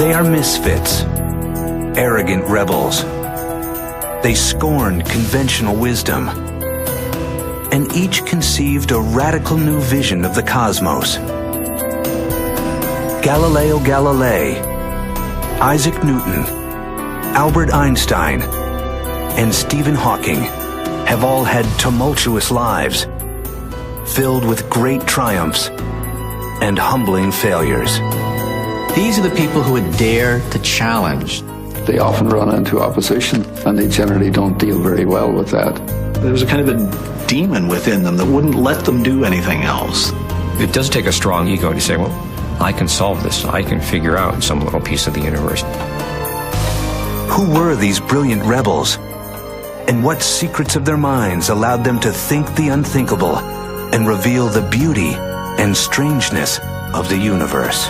They are misfits, arrogant rebels. They scorned conventional wisdom, and each conceived a radical new vision of the cosmos. Galileo Galilei, Isaac Newton, Albert Einstein, and Stephen Hawking have all had tumultuous lives, filled with great triumphs and humbling failures. These are the people who would dare to challenge. They often run into opposition, and they generally don't deal very well with that. There was a kind of a demon within them that wouldn't let them do anything else. It does take a strong ego to say, well, I can solve this. I can figure out some little piece of the universe. Who were these brilliant rebels? And what secrets of their minds allowed them to think the unthinkable and reveal the beauty and strangeness of the universe?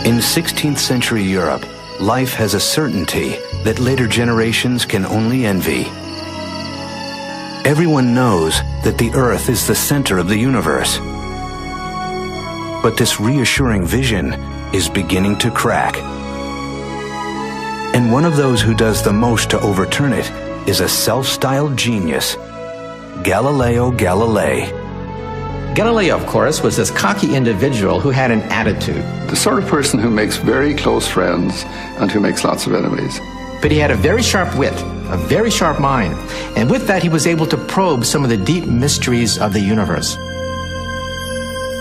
In 16th century Europe, life has a certainty that later generations can only envy. Everyone knows that the Earth is the center of the universe. But this reassuring vision is beginning to crack. And one of those who does the most to overturn it is a self-styled genius, Galileo Galilei. Galileo, of course, was this cocky individual who had an attitude. The sort of person who makes very close friends and who makes lots of enemies. But he had a very sharp wit, a very sharp mind, and with that he was able to probe some of the deep mysteries of the universe.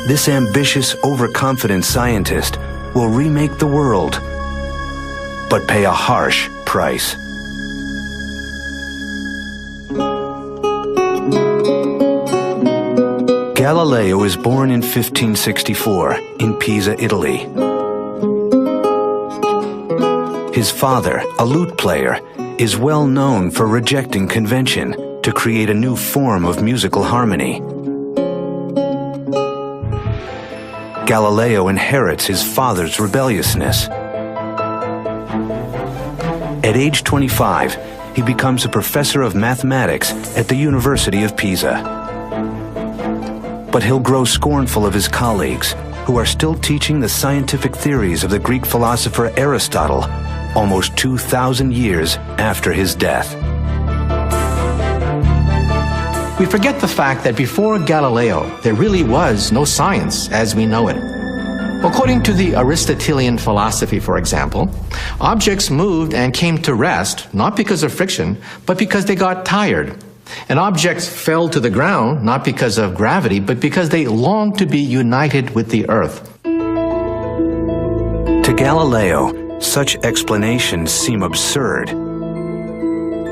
This ambitious, overconfident scientist will remake the world, but pay a harsh price. Galileo is born in 1564 in Pisa, Italy. His father, a lute player, is well known for rejecting convention to create a new form of musical harmony. Galileo inherits his father's rebelliousness. At age 25, he becomes a professor of mathematics at the University of Pisa. But he'll grow scornful of his colleagues, who are still teaching the scientific theories of the Greek philosopher Aristotle almost 2,000 years after his death. We forget the fact that before Galileo, there really was no science as we know it. According to the Aristotelian philosophy, for example, objects moved and came to rest not because of friction, but because they got tired. And objects fell to the ground not because of gravity, but because they longed to be united with the earth. To Galileo, such explanations seem absurd.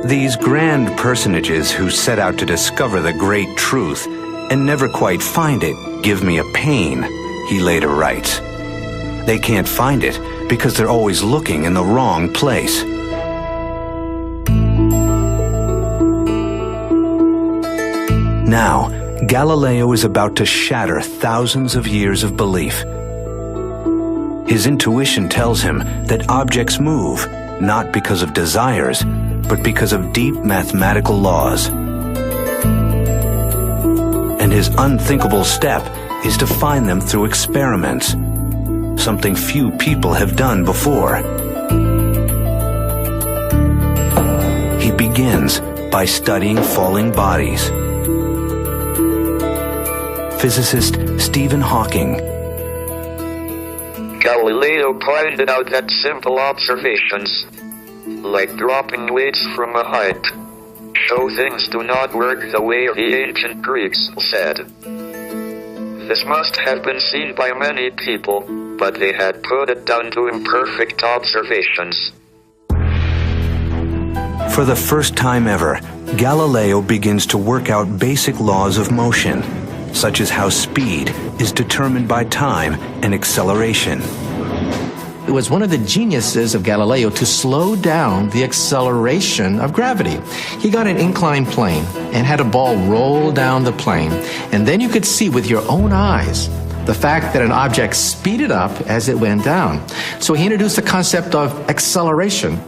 These grand personages who set out to discover the great truth and never quite find it give me a pain, he later writes. They can't find it because they're always looking in the wrong place. Now, Galileo is about to shatter thousands of years of belief. His intuition tells him that objects move, not because of desires, but because of deep mathematical laws. And his unthinkable step is to find them through experiments, something few people have done before. He begins by studying falling bodies. Physicist Stephen Hawking. Galileo pointed out that simple observations, like dropping weights from a height, show things do not work the way the ancient Greeks said. This must have been seen by many people, but they had put it down to imperfect observations. For the first time ever, Galileo begins to work out basic laws of motion, such as how speed is determined by time and acceleration. It was one of the geniuses of Galileo to slow down the acceleration of gravity. He got an inclined plane and had a ball roll down the plane, and then you could see with your own eyes the fact that an object speeded up as it went down. So he introduced the concept of acceleration.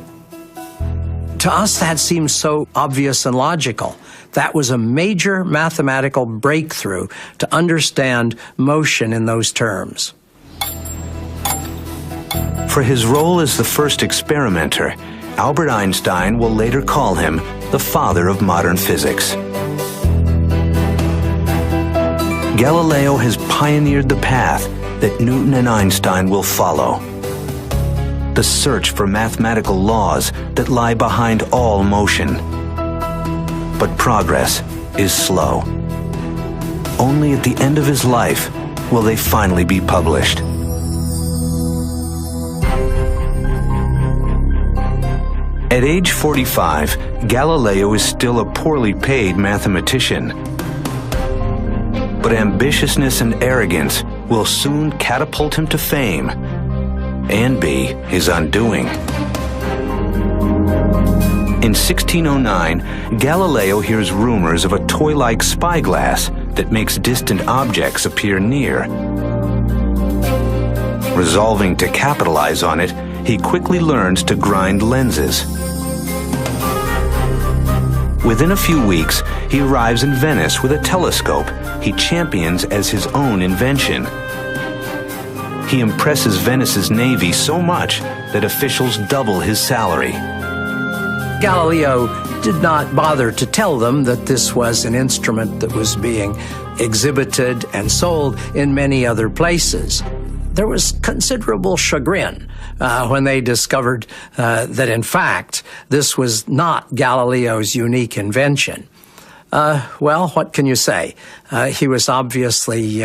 To us, that seems so obvious and logical. That was a major mathematical breakthrough to understand motion in those terms. For his role as the first experimenter, Albert Einstein will later call him the father of modern physics. Galileo has pioneered the path that Newton and Einstein will follow. The search for mathematical laws that lie behind all motion. But progress is slow. Only at the end of his life will they finally be published. At age 45, Galileo is still a poorly paid mathematician. But ambitiousness and arrogance will soon catapult him to fame and be his undoing. In 1609, Galileo hears rumors of a toy-like spyglass that makes distant objects appear near. Resolving to capitalize on it, he quickly learns to grind lenses. Within a few weeks, he arrives in Venice with a telescope he champions as his own invention. He impresses Venice's navy so much that officials double his salary. Galileo did not bother to tell them that this was an instrument that was being exhibited and sold in many other places. There was considerable chagrin when they discovered that, in fact, this was not Galileo's unique invention. Well, what can you say? He was obviously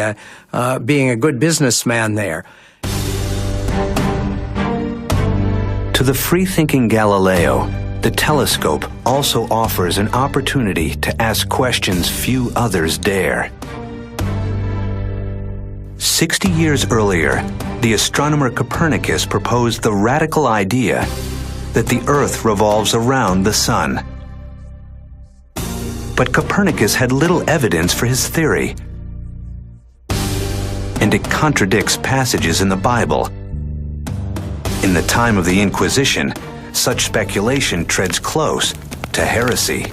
being a good businessman there. To the free-thinking Galileo, the telescope also offers an opportunity to ask questions few others dare. 60 years earlier, the astronomer Copernicus proposed the radical idea that the Earth revolves around the Sun. But Copernicus had little evidence for his theory, and it contradicts passages in the Bible. In the time of the Inquisition, such speculation treads close to heresy.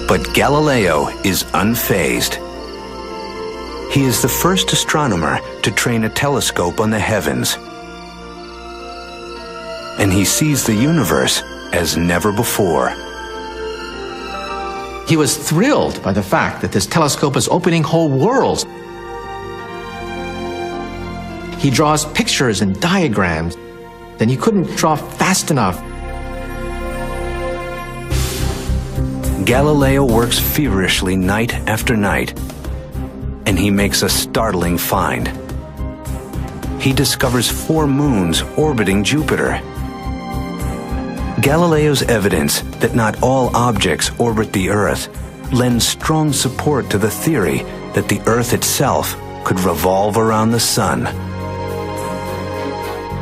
But Galileo is unfazed. He is the first astronomer to train a telescope on the heavens. And he sees the universe as never before. He was thrilled by the fact that this telescope is opening whole worlds. He draws pictures and diagrams, and he couldn't draw fast enough. Galileo works feverishly night after night, and he makes a startling find. He discovers 4 moons orbiting Jupiter. Galileo's evidence that not all objects orbit the Earth lends strong support to the theory that the Earth itself could revolve around the Sun.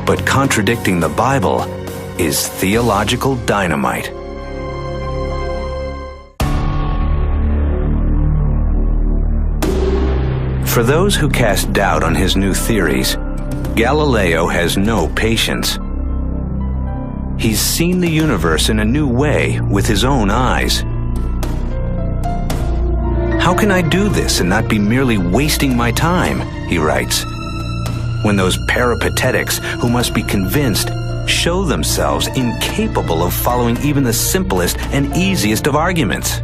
But contradicting the Bible is theological dynamite. For those who cast doubt on his new theories, Galileo has no patience. He's seen the universe in a new way with his own eyes. How can I do this and not be merely wasting my time, he writes, when those peripatetics who must be convinced show themselves incapable of following even the simplest and easiest of arguments.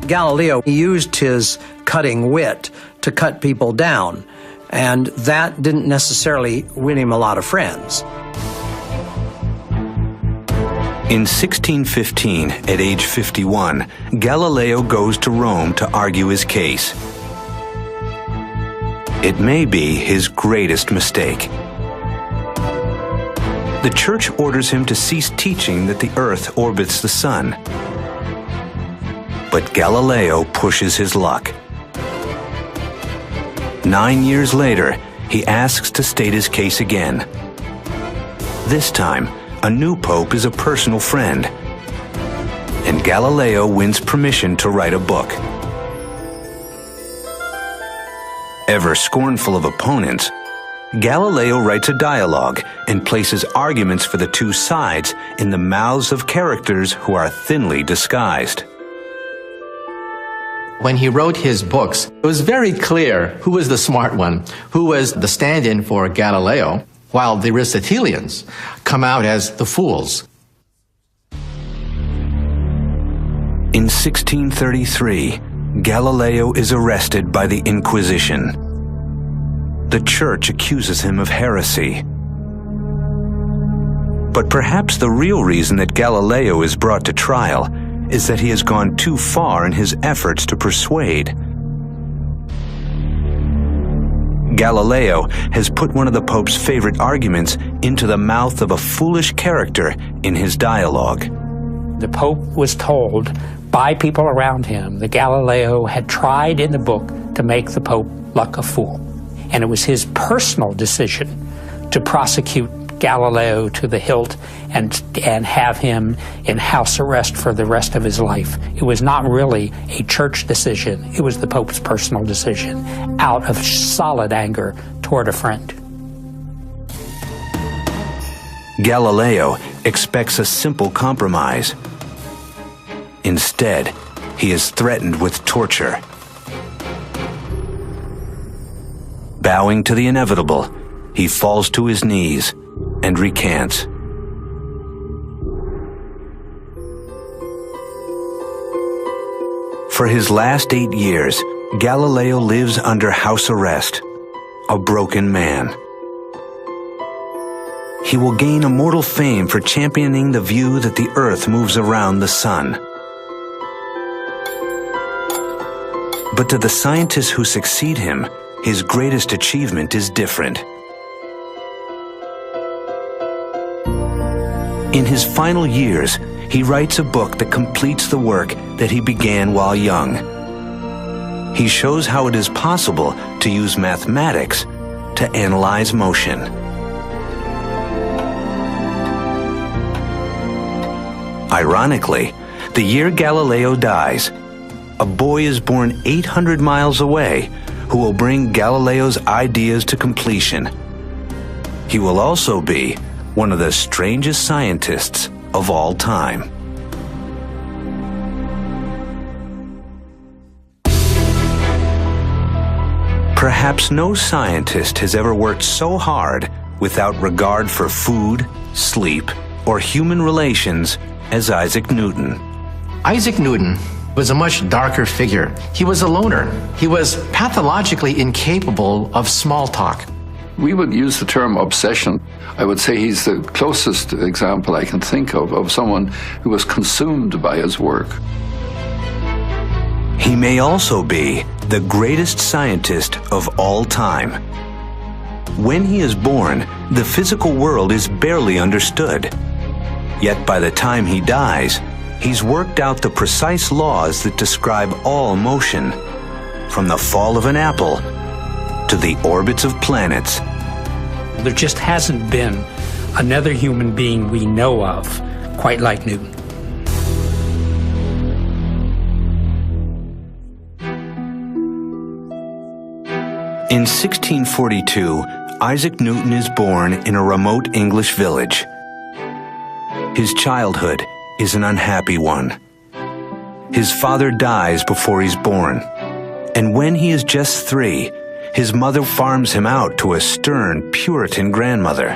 Galileo used his cutting wit to cut people down, and that didn't necessarily win him a lot of friends. In 1615, at age 51, Galileo goes to Rome to argue his case. It may be his greatest mistake. The Church orders him to cease teaching that the Earth orbits the Sun. But Galileo pushes his luck. 9 years later, he asks to state his case again. This time, a new pope is a personal friend. and Galileo wins permission to write a book. Ever scornful of opponents, Galileo writes a dialogue and places arguments for the two sides in the mouths of characters who are thinly disguised. When he wrote his books, it was very clear who was the smart one, who was the stand-in for Galileo, while the Aristotelians come out as the fools. In 1633, Galileo is arrested by the Inquisition. The Church accuses him of heresy. But perhaps the real reason that Galileo is brought to trial is that he has gone too far in his efforts to persuade. Galileo has put one of the Pope's favorite arguments into the mouth of a foolish character in his dialogue. The Pope was told by people around him that Galileo had tried in the book to make the Pope look a fool. And it was his personal decision to prosecute Galileo to the hilt and have him in house arrest for the rest of his life. It was not really a church decision. It was the Pope's personal decision out of solid anger toward a friend. Galileo expects a simple compromise. Instead, he is threatened with torture. Bowing to the inevitable, he falls to his knees and recants. For his last 8 years, Galileo lives under house arrest, a broken man. He will gain immortal fame for championing the view that the earth moves around the sun. But to the scientists who succeed him, his greatest achievement is different. In his final years, he writes a book that completes the work that he began while young. He shows how it is possible to use mathematics to analyze motion. Ironically, the year Galileo dies, a boy is born 800 miles away who will bring Galileo's ideas to completion. He will also be one of the strangest scientists of all time. Perhaps no scientist has ever worked so hard without regard for food, sleep, or human relations as Isaac Newton. Isaac Newton was a much darker figure. He was a loner. He was pathologically incapable of small talk. We would use the term obsession. I would say he's the closest example I can think of someone who was consumed by his work. He may also be the greatest scientist of all time. When he is born, the physical world is barely understood. Yet by the time he dies, he's worked out the precise laws that describe all motion, from the fall of an apple to the orbits of planets. There just hasn't been another human being we know of quite like Newton. In 1642, Isaac Newton is born in a remote English village. His childhood is an unhappy one. His father dies before he's born, and when he is just 3, his mother farms him out to a stern Puritan grandmother.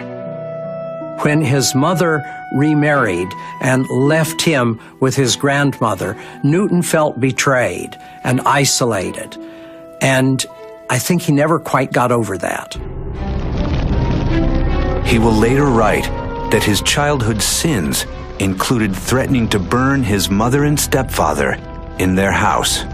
When his mother remarried and left him with his grandmother, Newton felt betrayed and isolated, and I think he never quite got over that. He will later write that his childhood sins included threatening to burn his mother and stepfather in their house.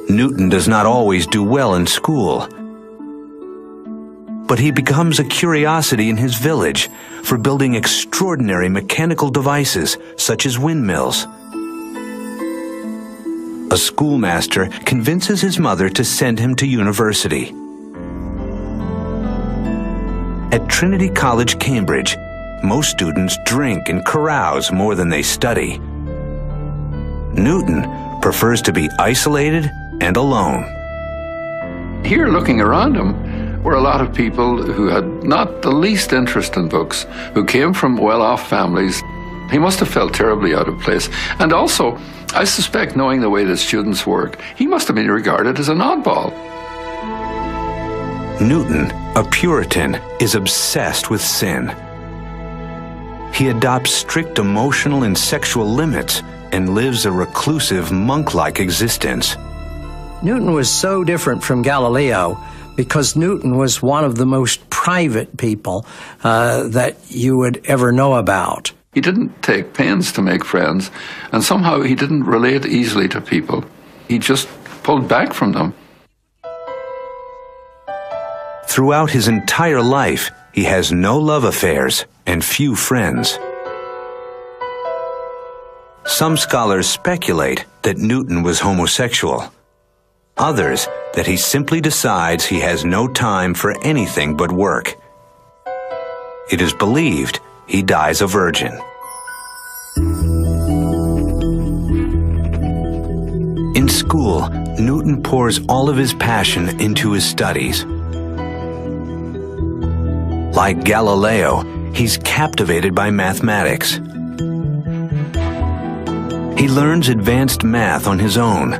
Newton does not always do well in school, but he becomes a curiosity in his village for building extraordinary mechanical devices such as windmills. A schoolmaster convinces his mother to send him to university. At Trinity College, Cambridge, most students drink and carouse more than they study. Newton prefers to be isolated and alone. Here, looking around him, were a lot of people who had not the least interest in books, who came from well-off families. He must have felt terribly out of place. And also, I suspect, knowing the way the students work, he must have been regarded as an oddball. Newton, a Puritan, is obsessed with sin. He adopts strict emotional and sexual limits and lives a reclusive, monk-like existence. Newton was so different from Galileo because Newton was one of the most private people that you would ever know about. He didn't take pains to make friends, and somehow he didn't relate easily to people. He just pulled back from them. Throughout his entire life, he has no love affairs and few friends. Some scholars speculate that Newton was homosexual. Others, that he simply decides he has no time for anything but work. It is believed he dies a virgin. In school, Newton pours all of his passion into his studies. Like Galileo, he's captivated by mathematics. He learns advanced math on his own.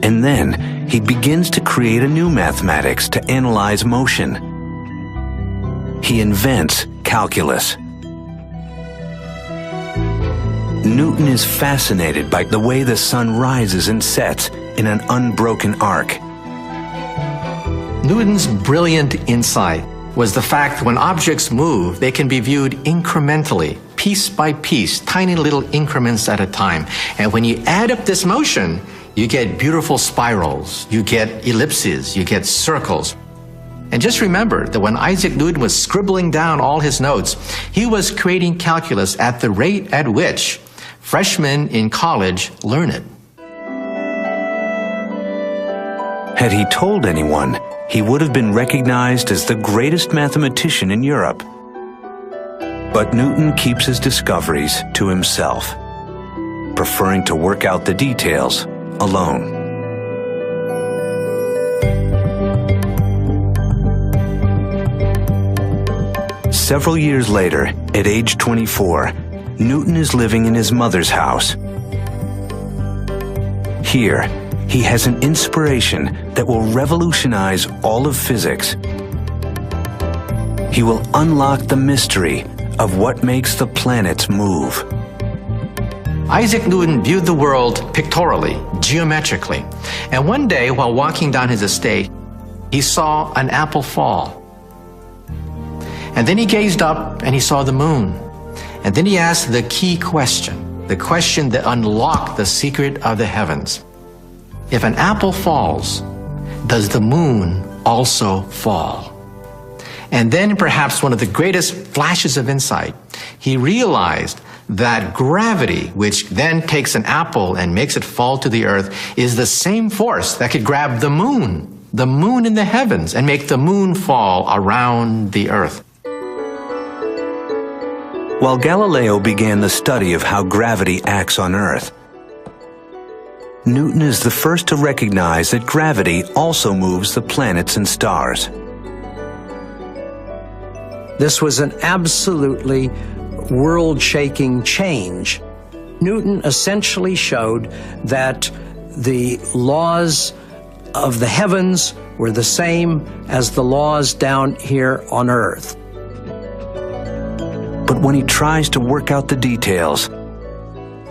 And then he begins to create a new mathematics to analyze motion. He invents calculus. Newton is fascinated by the way the sun rises and sets in an unbroken arc. Newton's brilliant insight was the fact that when objects move, they can be viewed incrementally, piece by piece, tiny little increments at a time. And when you add up this motion, you get beautiful spirals, you get ellipses, you get circles. And just remember that when Isaac Newton was scribbling down all his notes, he was creating calculus at the rate at which freshmen in college learn it. Had he told anyone, he would have been recognized as the greatest mathematician in Europe. But Newton keeps his discoveries to himself, preferring to work out the details alone. Several years later, at age 24, Newton is living in his mother's house. Here, he has an inspiration that will revolutionize all of physics. He will unlock the mystery of what makes the planets move. Isaac Newton viewed the world pictorially, geometrically, and one day while walking down his estate, he saw an apple fall. And then he gazed up and he saw the moon. And then he asked the key question, the question that unlocked the secret of the heavens. If an apple falls, does the moon also fall? And then perhaps one of the greatest flashes of insight, he realized that gravity, which then takes an apple and makes it fall to the earth, is the same force that could grab the moon in the heavens, and make the moon fall around the earth. While Galileo began the study of how gravity acts on Earth, Newton is the first to recognize that gravity also moves the planets and stars. This was an absolutely world-shaking change. Newton essentially showed that the laws of the heavens were the same as the laws down here on Earth. But when he tries to work out the details,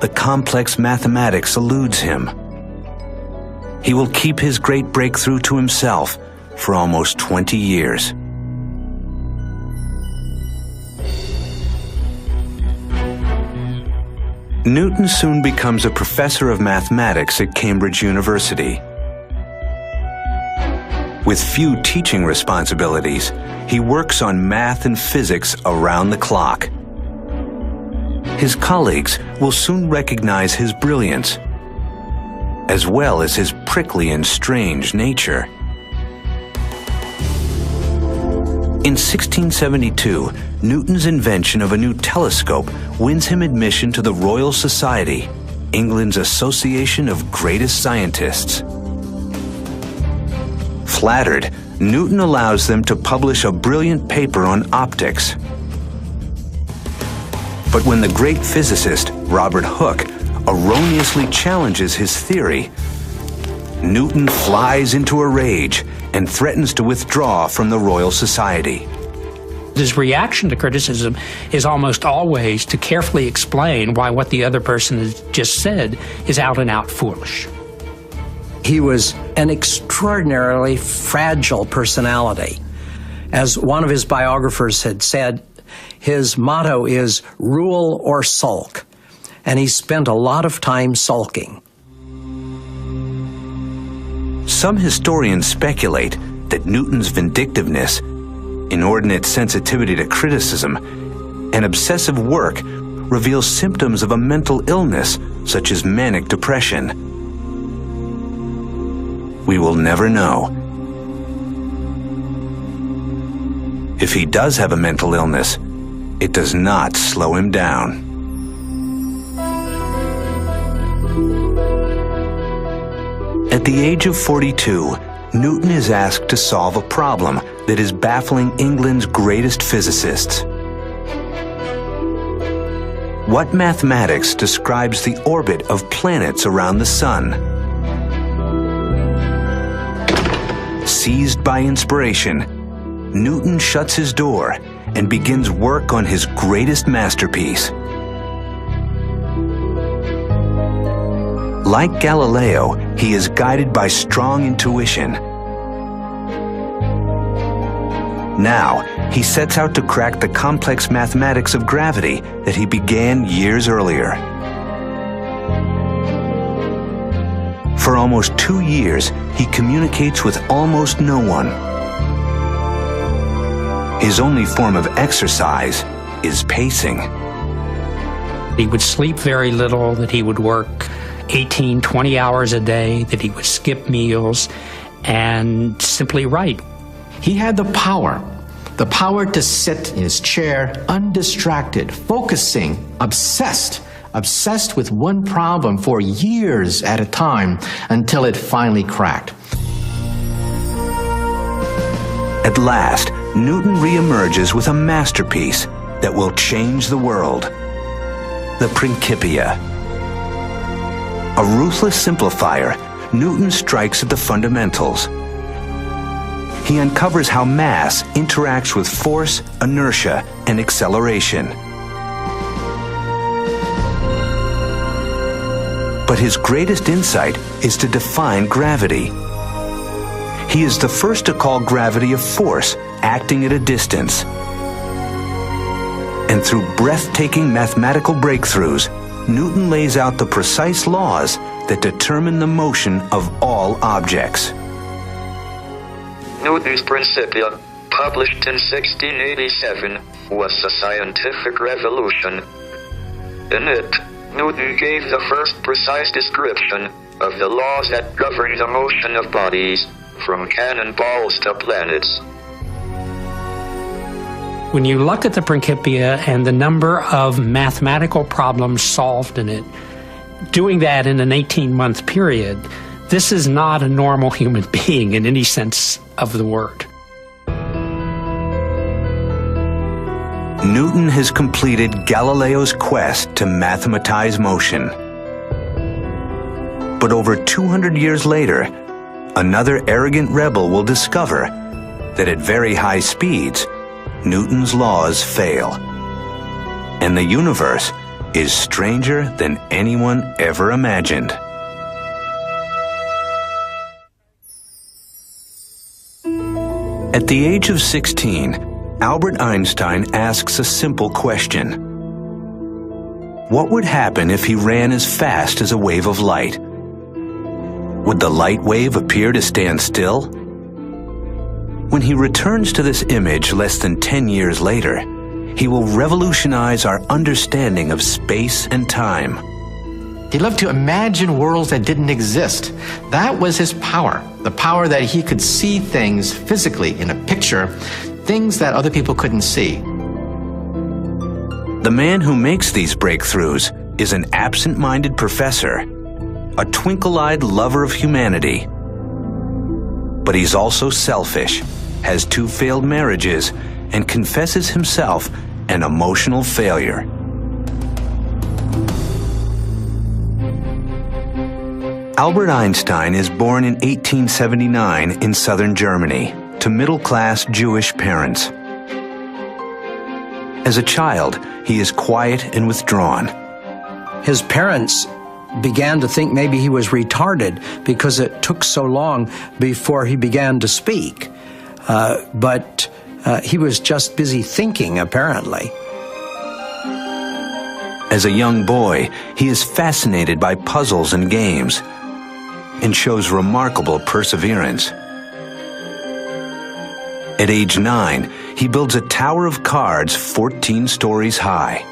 the complex mathematics eludes him. He will keep his great breakthrough to himself for almost 20 years. Newton soon becomes a professor of mathematics at Cambridge University. With few teaching responsibilities, he works on math and physics around the clock. His colleagues will soon recognize his brilliance, as well as his prickly and strange nature. In 1672, Newton's invention of a new telescope wins him admission to the Royal Society, England's association of greatest scientists. Flattered, Newton allows them to publish a brilliant paper on optics. But when the great physicist, Robert Hooke, erroneously challenges his theory, Newton flies into a rage and threatens to withdraw from the Royal Society. His reaction to criticism is almost always to carefully explain why what the other person has just said is out and out foolish. He was an extraordinarily fragile personality. As one of his biographers had said, his motto is rule or sulk, and he spent a lot of time sulking. Some historians speculate that Newton's vindictiveness, inordinate sensitivity to criticism, and obsessive work reveals symptoms of a mental illness such as manic depression. We will never know. If he does have a mental illness, it does not slow him down. At the age of 42, Newton is asked to solve a problem that is baffling England's greatest physicists. What mathematics describes the orbit of planets around the sun? Seized by inspiration, Newton shuts his door and begins work on his greatest masterpiece. Like Galileo, he is guided by strong intuition. Now, he sets out to crack the complex mathematics of gravity that he began years earlier. For almost 2 years, he communicates with almost no one. His only form of exercise is pacing. He would sleep very little, that he would work 18, 20 hours a day, that he would skip meals and simply write. He had the power to sit in his chair undistracted, focusing, obsessed with one problem for years at a time until it finally cracked. At last, Newton reemerges with a masterpiece that will change the world: the Principia. A ruthless simplifier, Newton strikes at the fundamentals. He uncovers how mass interacts with force, inertia, and acceleration. But his greatest insight is to define gravity. He is the first to call gravity a force acting at a distance. And through breathtaking mathematical breakthroughs, Newton lays out the precise laws that determine the motion of all objects. Newton's Principia, published in 1687, was a scientific revolution. In it, Newton gave the first precise description of the laws that govern the motion of bodies, from cannonballs to planets. When you look at the Principia and the number of mathematical problems solved in it, doing that in an 18-month period, this is not a normal human being in any sense of the word. Newton has completed Galileo's quest to mathematize motion. But over 200 years later, another arrogant rebel will discover that at very high speeds, Newton's laws fail, and the universe is stranger than anyone ever imagined. At the age of 16, Albert Einstein asks a simple question. What would happen if he ran as fast as a wave of light? Would the light wave appear to stand still? When he returns to this image less than 10 years later, he will revolutionize our understanding of space and time. He loved to imagine worlds that didn't exist. That was his power, the power that he could see things physically in a picture, things that other people couldn't see. The man who makes these breakthroughs is an absent-minded professor, a twinkle-eyed lover of humanity. But he's also selfish, has 2 failed marriages, and confesses himself an emotional failure. Albert Einstein is born in 1879 in southern Germany to middle-class Jewish parents. As a child, he is quiet and withdrawn. His parents began to think maybe he was retarded because it took so long before he began to speak. But he was just busy thinking, apparently. As a young boy, he is fascinated by puzzles and games and shows remarkable perseverance. At age 9, he builds a tower of cards 14 stories high.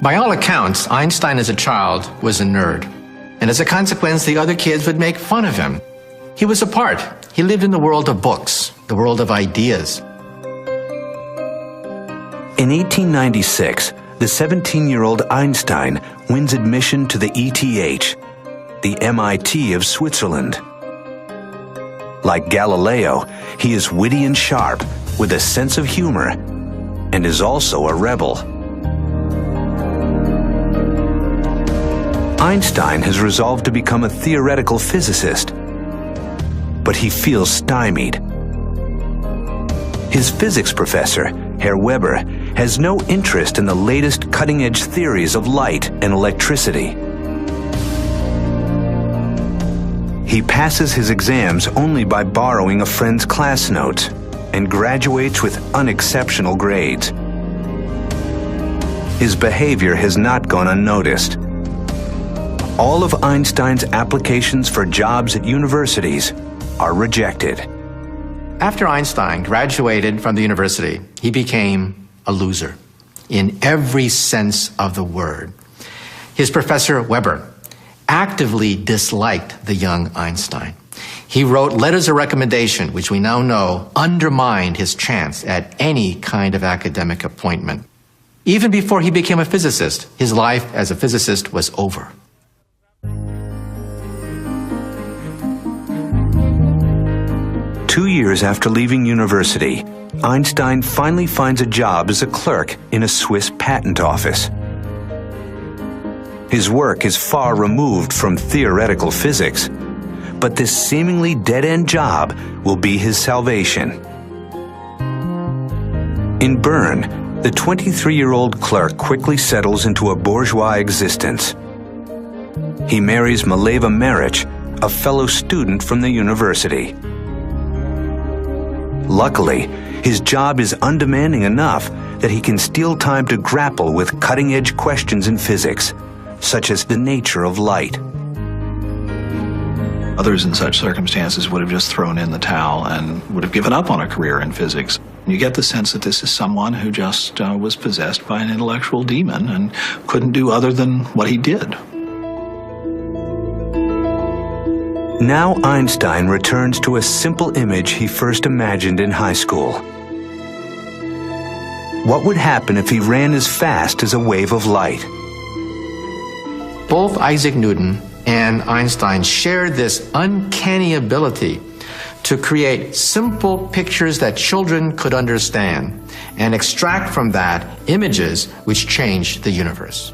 By all accounts, Einstein as a child was a nerd, and as a consequence, the other kids would make fun of him. He was apart. He lived in the world of books, the world of ideas. In 1896, the 17-year-old Einstein wins admission to the ETH, the MIT of Switzerland. Like Galileo, he is witty and sharp, with a sense of humor, and is also a rebel. Einstein has resolved to become a theoretical physicist, but he feels stymied. His physics professor, Herr Weber, has no interest in the latest cutting-edge theories of light and electricity. He passes his exams only by borrowing a friend's class notes and graduates with unexceptional grades. His behavior has not gone unnoticed. All of Einstein's applications for jobs at universities are rejected. After Einstein graduated from the university, he became a loser in every sense of the word. His professor, Weber, actively disliked the young Einstein. He wrote letters of recommendation, which we now know undermined his chance at any kind of academic appointment. Even before he became a physicist, his life as a physicist was over. Two years after leaving university, Einstein finally finds a job as a clerk in a Swiss patent office. His work is far removed from theoretical physics, but this seemingly dead-end job will be his salvation. In Bern, the 23-year-old clerk quickly settles into a bourgeois existence. He marries Mileva Maric, a fellow student from the university. Luckily, his job is undemanding enough that he can steal time to grapple with cutting-edge questions in physics, such as the nature of light. Others in such circumstances would have just thrown in the towel and would have given up on a career in physics. You get the sense that this is someone who just was possessed by an intellectual demon and couldn't do other than what he did. Now Einstein returns to a simple image he first imagined in high school. What would happen if he ran as fast as a wave of light? Both Isaac Newton and Einstein shared this uncanny ability to create simple pictures that children could understand and extract from that images which changed the universe.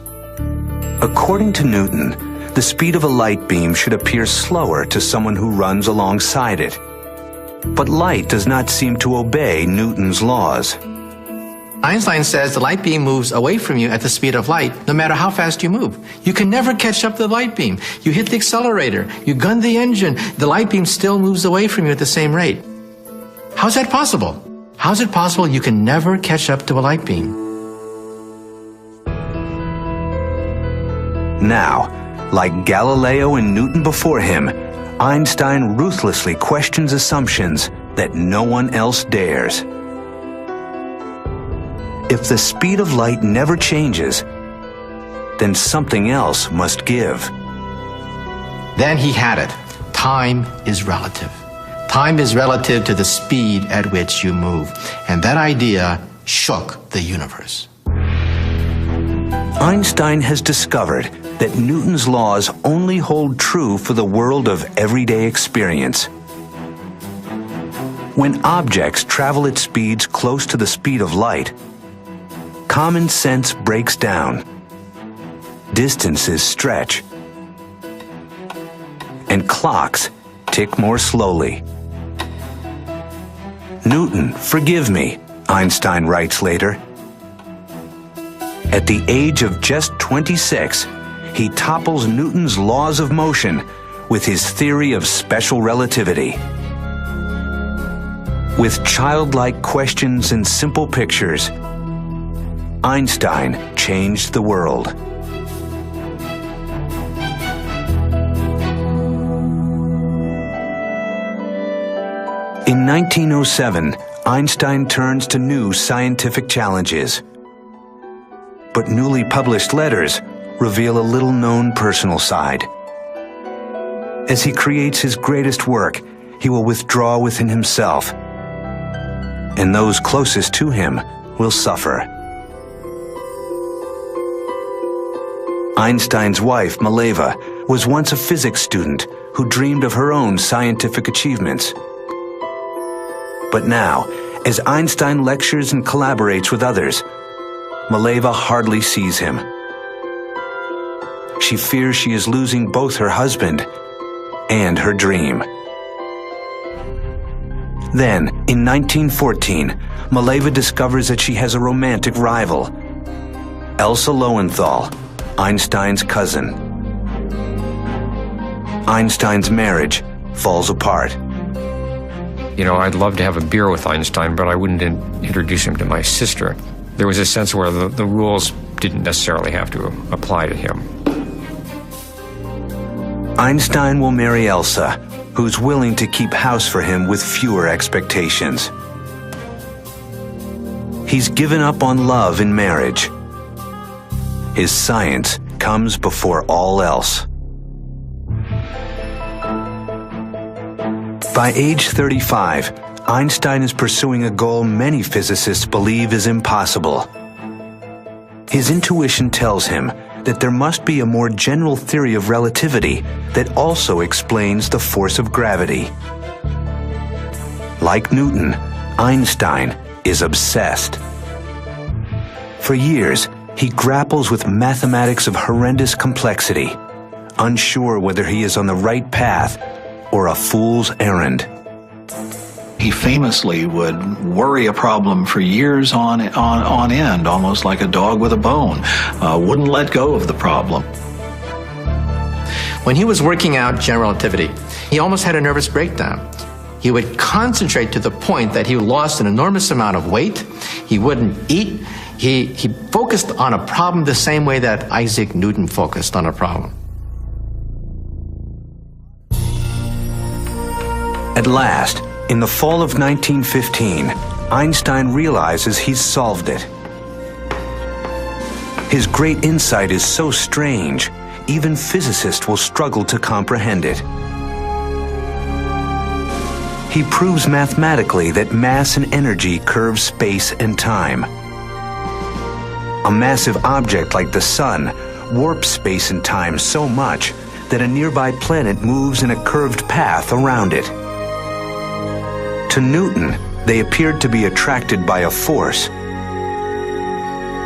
According to Newton, the speed of a light beam should appear slower to someone who runs alongside it. But light does not seem to obey Newton's laws. Einstein says the light beam moves away from you at the speed of light, no matter how fast you move. You can never catch up to the light beam. You hit the accelerator, you gun the engine, the light beam still moves away from you at the same rate. How's that possible? How's it possible you can never catch up to a light beam? Now, like Galileo and Newton before him, Einstein ruthlessly questions assumptions that no one else dares. If the speed of light never changes, then something else must give. Then he had it. Time is relative. Time is relative to the speed at which you move. And that idea shook the universe. Einstein has discovered that Newton's laws only hold true for the world of everyday experience. When objects travel at speeds close to the speed of light, common sense breaks down, distances stretch, and clocks tick more slowly. Newton, forgive me, Einstein writes later. At the age of just 26, he topples Newton's laws of motion with his theory of special relativity. With childlike questions and simple pictures, Einstein changed the world. In 1907, Einstein turns to new scientific challenges. But newly published letters reveal a little-known personal side. As he creates his greatest work, he will withdraw within himself, and those closest to him will suffer. Einstein's wife, Mileva, was once a physics student who dreamed of her own scientific achievements. But now, as Einstein lectures and collaborates with others, Mileva hardly sees him. She fears she is losing both her husband and her dream. Then, in 1914, Mileva discovers that she has a romantic rival, Elsa Lowenthal, Einstein's cousin. Einstein's marriage falls apart. You know, I'd love to have a beer with Einstein, but I wouldn't introduce him to my sister. There was a sense where the rules didn't necessarily have to apply to him. Einstein will marry Elsa, who's willing to keep house for him with fewer expectations. He's given up on love in marriage. His science comes before all else. By age 35, Einstein is pursuing a goal many physicists believe is impossible. His intuition tells him that there must be a more general theory of relativity that also explains the force of gravity. Like Newton, Einstein is obsessed. For years, he grapples with mathematics of horrendous complexity, unsure whether he is on the right path or a fool's errand. He famously would worry a problem for years on end, almost like a dog with a bone. Wouldn't let go of the problem. When he was working out general relativity, he almost had a nervous breakdown. He would concentrate to the point that he lost an enormous amount of weight. He wouldn't eat. He focused on a problem the same way that Isaac Newton focused on a problem. At last, in the fall of 1915, Einstein realizes he's solved it. His great insight is so strange, even physicists will struggle to comprehend it. He proves mathematically that mass and energy curve space and time. A massive object like the sun warps space and time so much that a nearby planet moves in a curved path around it. To Newton, they appeared to be attracted by a force.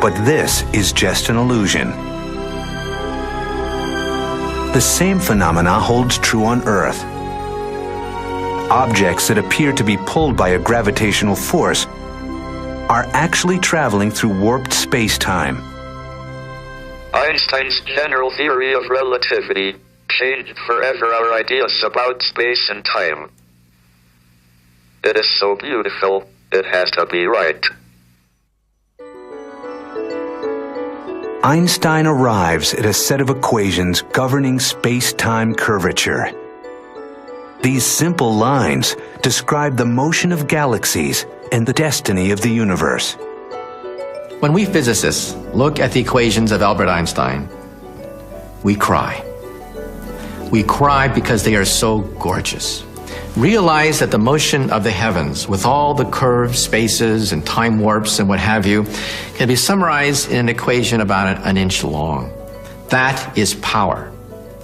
But this is just an illusion. The same phenomena holds true on Earth. Objects that appear to be pulled by a gravitational force are actually traveling through warped space-time. Einstein's general theory of relativity changed forever our ideas about space and time. It is so beautiful, it has to be right. Einstein arrives at a set of equations governing space-time curvature. These simple lines describe the motion of galaxies and the destiny of the universe. When we physicists look at the equations of Albert Einstein, we cry. We cry because they are so gorgeous. realized that the motion of the heavens, with all the curved spaces and time warps and what have you, can be summarized in an equation about an inch long. That is power.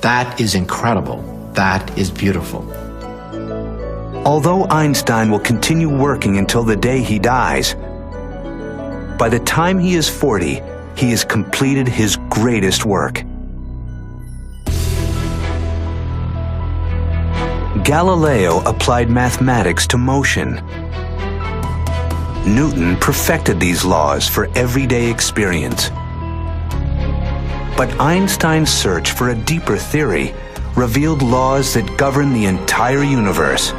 That is incredible. That is beautiful. Although Einstein will continue working until the day he dies, by the time he is 40, he has completed his greatest work. Galileo applied mathematics to motion. Newton perfected these laws for everyday experience. But Einstein's search for a deeper theory revealed laws that govern the entire universe.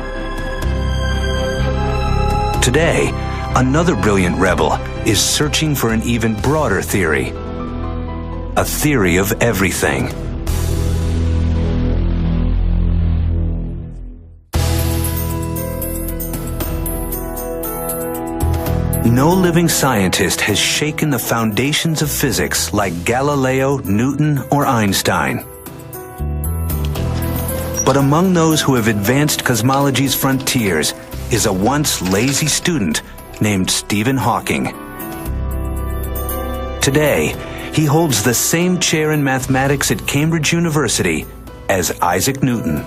Today, another brilliant rebel is searching for an even broader theory, a theory of everything. No living scientist has shaken the foundations of physics like Galileo, Newton, or Einstein. But among those who have advanced cosmology's frontiers is a once lazy student named Stephen Hawking. Today, he holds the same chair in mathematics at Cambridge University as Isaac Newton.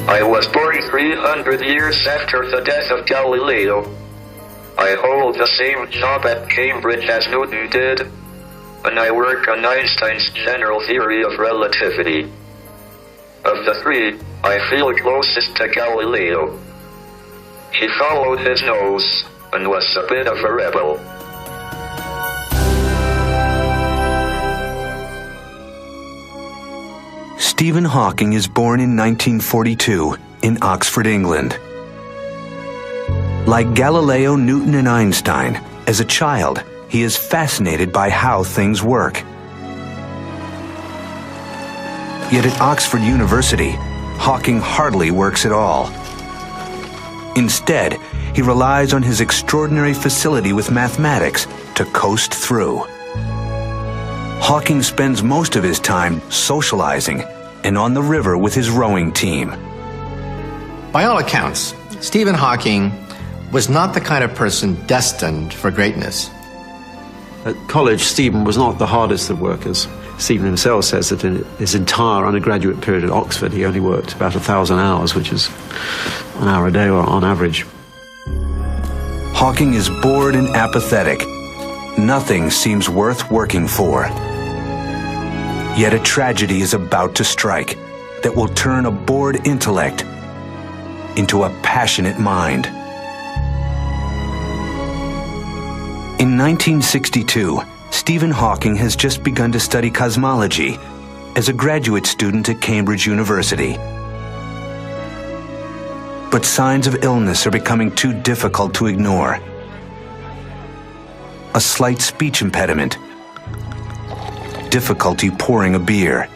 I was born 300 years after the death of Galileo. I hold the same job at Cambridge as Newton did, and I work on Einstein's general theory of relativity. Of the three, I feel closest to Galileo. He followed his nose and was a bit of a rebel. Stephen Hawking is born in 1942 in Oxford, England. Like Galileo, Newton, and Einstein, as a child, he is fascinated by how things work. Yet at Oxford University, Hawking hardly works at all. Instead, he relies on his extraordinary facility with mathematics to coast through. Hawking spends most of his time socializing and on the river with his rowing team. By all accounts, Stephen Hawking was not the kind of person destined for greatness. At college, Stephen was not the hardest of workers. Stephen himself says that in his entire undergraduate period at Oxford, he only worked about 1,000 hours, which is an hour a day on average. Hawking is bored and apathetic. Nothing seems worth working for. Yet a tragedy is about to strike that will turn a bored intellect into a passionate mind. In 1962, Stephen Hawking has just begun to study cosmology as a graduate student at Cambridge University. But signs of illness are becoming too difficult to ignore. A slight speech impediment, difficulty pouring a beer.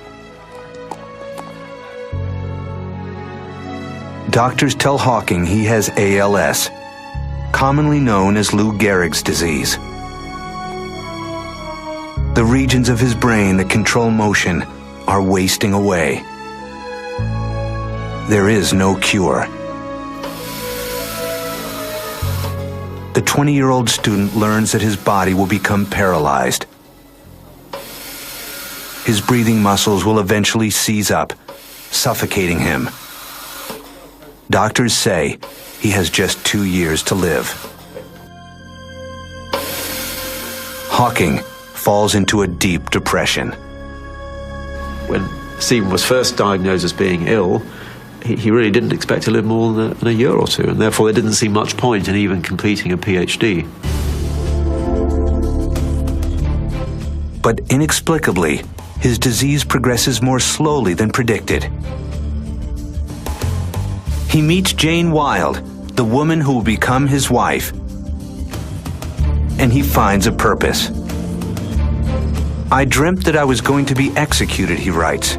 Doctors tell Hawking he has ALS, commonly known as Lou Gehrig's disease. The regions of his brain that control motion are wasting away. There is no cure. The 20-year-old student learns that his body will become paralyzed. His breathing muscles will eventually seize up, suffocating him. Doctors say he has just 2 years to live. Hawking falls into a deep depression. When Stephen was first diagnosed as being ill, he really didn't expect to live more than a year or two, and therefore there didn't seem much point in even completing a PhD. But inexplicably, his disease progresses more slowly than predicted. He meets Jane Wilde, the woman who will become his wife, and he finds a purpose. I dreamt that I was going to be executed, he writes.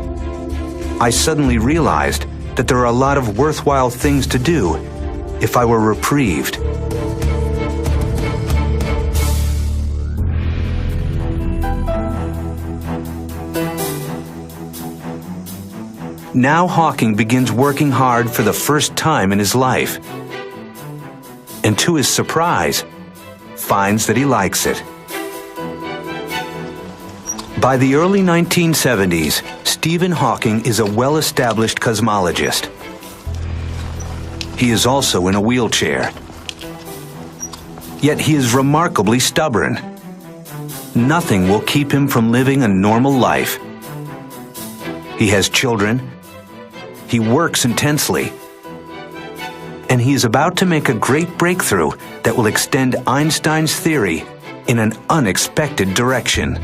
I suddenly realized that there are a lot of worthwhile things to do if I were reprieved. Now Hawking begins working hard for the first time in his life. And to his surprise, finds that he likes it. By the early 1970s, Stephen Hawking is a well-established cosmologist. He is also in a wheelchair. Yet he is remarkably stubborn. Nothing will keep him from living a normal life. He has children. He works intensely. And he is about to make a great breakthrough that will extend Einstein's theory in an unexpected direction.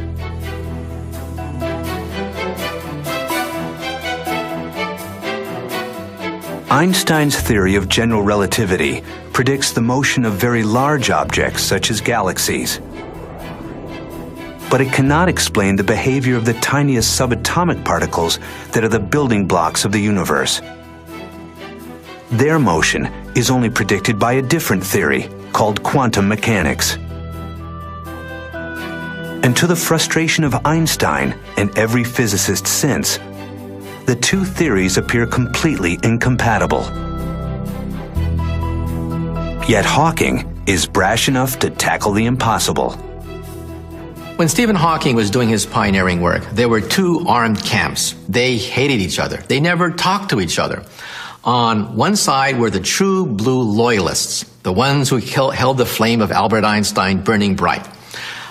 Einstein's theory of general relativity predicts the motion of very large objects such as galaxies. But it cannot explain the behavior of the tiniest subatomic particles that are the building blocks of the universe. Their motion is only predicted by a different theory called quantum mechanics. And to the frustration of Einstein and every physicist since, the two theories appear completely incompatible. Yet Hawking is brash enough to tackle the impossible. When Stephen Hawking was doing his pioneering work, there were two armed camps. They hated each other. They never talked to each other. On one side were the true blue loyalists, the ones who held the flame of Albert Einstein burning bright.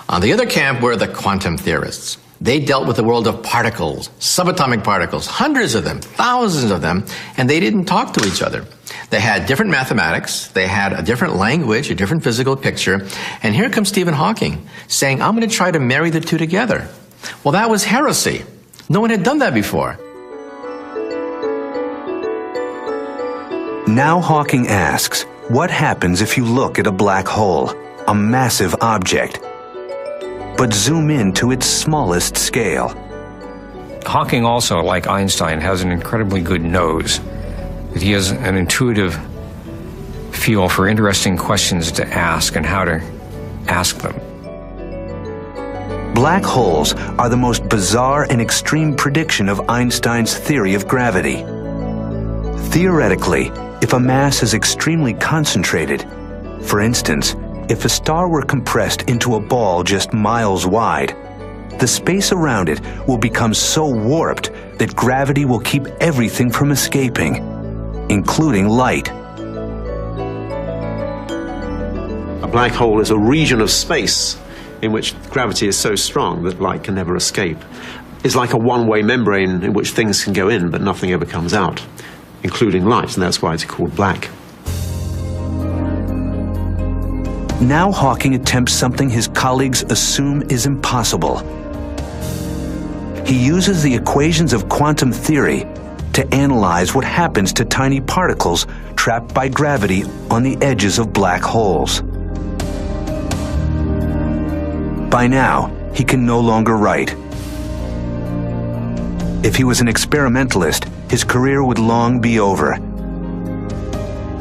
On the other camp were the quantum theorists. They dealt with the world of particles, subatomic particles, hundreds of them, thousands of them, and they didn't talk to each other. They had different mathematics, they had a different language, a different physical picture, and here comes Stephen Hawking saying, I'm going to try to marry the two together. Well, that was heresy. No one had done that before. Now Hawking asks, what happens if you look at a black hole, a massive object, but zoom in to its smallest scale? Hawking also, like Einstein, has an incredibly good nose. He has an intuitive feel for interesting questions to ask and how to ask them. Black holes are the most bizarre and extreme prediction of Einstein's theory of gravity. Theoretically, if a mass is extremely concentrated, for instance, if a star were compressed into a ball just miles wide, the space around it will become so warped that gravity will keep everything from escaping, including light. A black hole is a region of space in which gravity is so strong that light can never escape. It's like a one-way membrane in which things can go in but nothing ever comes out, including light, and that's why it's called black. Now Hawking attempts something his colleagues assume is impossible. He uses the equations of quantum theory to analyze what happens to tiny particles trapped by gravity on the edges of black holes. By now, he can no longer write. If he was an experimentalist, his career would long be over.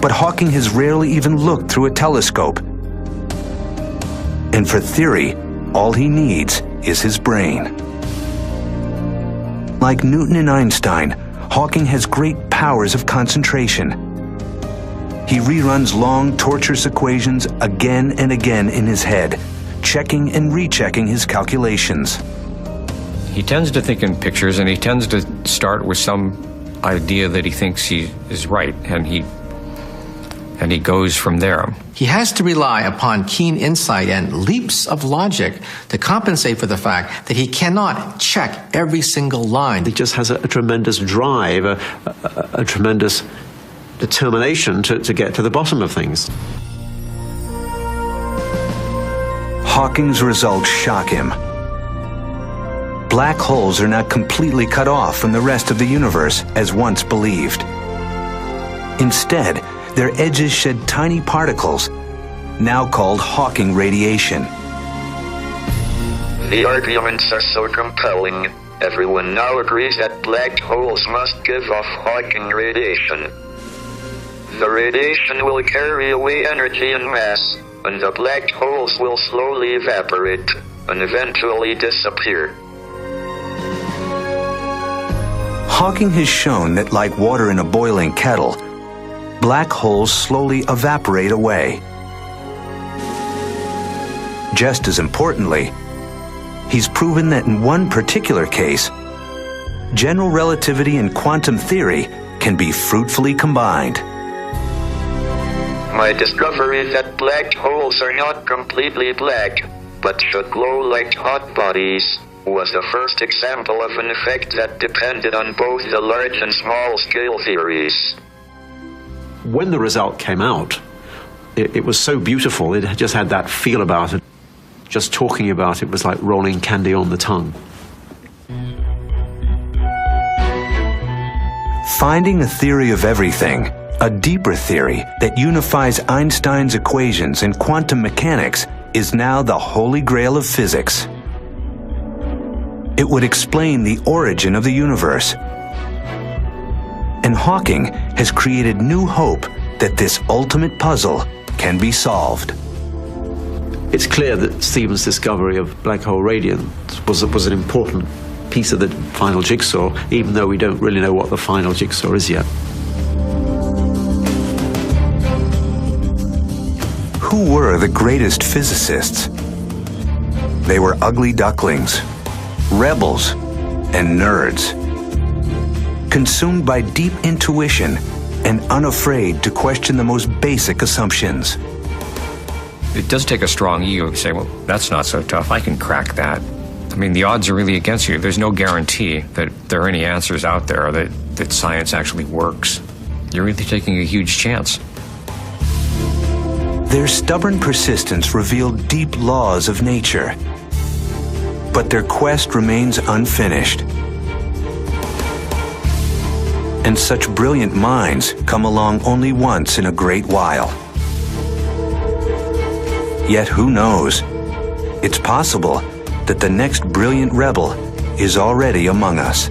But Hawking has rarely even looked through a telescope. And for theory, all he needs is his brain. Like Newton and Einstein, Hawking has great powers of concentration. He reruns long, torturous equations again and again in his head, checking and rechecking his calculations. He tends to think in pictures, and he tends to start with some idea that he thinks he is right, and he goes from there. He has to rely upon keen insight and leaps of logic to compensate for the fact that he cannot check every single line. He just has a tremendous drive, a tremendous determination to get to the bottom of things. Hawking's results shock him. Black holes are not completely cut off from the rest of the universe as once believed. Instead, their edges shed tiny particles, now called Hawking radiation. The arguments are so compelling, everyone now agrees that black holes must give off Hawking radiation. The radiation will carry away energy and mass, and the black holes will slowly evaporate and eventually disappear. Hawking has shown that, like water in a boiling kettle, black holes slowly evaporate away. Just as importantly, he's proven that in one particular case, general relativity and quantum theory can be fruitfully combined. My discovery that black holes are not completely black, but should glow like hot bodies, was the first example of an effect that depended on both the large and small scale theories. When the result came out, it was so beautiful. It just had that feel about it. Just talking about it was like rolling candy on the tongue. Finding a theory of everything, a deeper theory that unifies Einstein's equations and quantum mechanics, is now the holy grail of physics. It would explain the origin of the universe. And Hawking has created new hope that this ultimate puzzle can be solved. It's clear that Stephen's discovery of black hole radiance was an important piece of the final jigsaw, even though we don't really know what the final jigsaw is yet. Who were the greatest physicists? They were ugly ducklings, rebels, and nerds, consumed by deep intuition and unafraid to question the most basic assumptions. It does take a strong ego to say, well, that's not so tough, I can crack that. I mean, the odds are really against you. There's no guarantee that there are any answers out there, or that science actually works. You're really taking a huge chance. Their stubborn persistence revealed deep laws of nature, but their quest remains unfinished. And such brilliant minds come along only once in a great while. Yet who knows? It's possible that the next brilliant rebel is already among us.